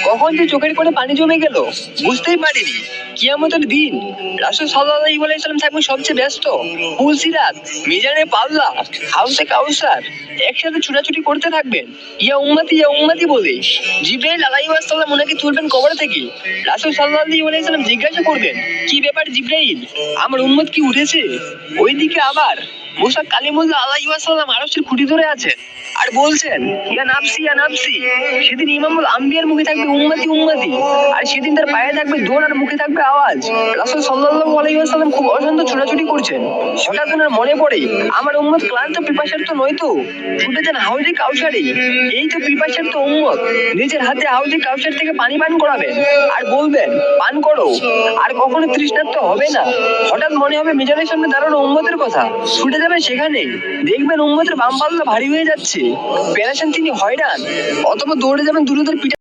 কখন যে চোখের কোণে পানি জমে গেল বুঝতেই পারিনি। কিয়ামতের দিন রাসূল সাল্লাল্লাহু আলাইহি ওয়াসাল্লাম থাকবে সবচেয়ে ব্যস্ত। পুলসিরাত, মিজানের পাল্লা, হাউজে কাউসার একসাথে ছুটাছুটি করতে থাকবেন ইয়া উম্মতি বলে। জিবরাইল আলাইহিস সালাম ওনাকে তুলবেন কবর থেকে। রাসূল সাল্লাল্লাহু আলাইহি ওয়াসাল্লাম জিজ্ঞাসা করবেন, কি ব্যাপার জিবরাইল, আমার উম্মত কি উঠেছে? ওইদিকে আবার মুসা কালিমুল্লাহ আলাইহিস সালাম আরশের খুঁটি ধরে আছে আর বলছেন, ইয়া নাফসি ইয়া নাফসি। সেদিন ইমামুল আম্বিয়ার মুখে থাকবে উম্মতি, আর সেদিন তার পায়ে থাকবে দোন আর মুখে থাকবে আওয়াজ। রাসূল সাল্লাল্লাহু আলাইহি ওয়াসাল্লাম খুব অশান্ত ছোটাছুটি করছেন। হঠাৎ ওনার মনে পড়ে, আমার উম্মত ক্লান্ত পিপাসার্ত নয় তো, ছুটে যান হাউজে কাউসারে। এই তো পিপাসার্ত উম্মত। নিজের হাতে হাউজে কাউসার থেকে পানি পান করাবেন আর বলবেন, পান করো, আর কখনো তৃষ্ণার্ত হবে না। হঠাৎ মনে হবে মিজানের সামনে দাঁড়ানো উম্মতের কথা। ছুটে যাবেন সেখানে, দেখবেন উম্মতের বাম পাল্লা ভারী হয়ে যাচ্ছে। পেরেছেন তিনি হয়রান, অথবা দৌড়ে যাবেন দুরুদের পিঠে।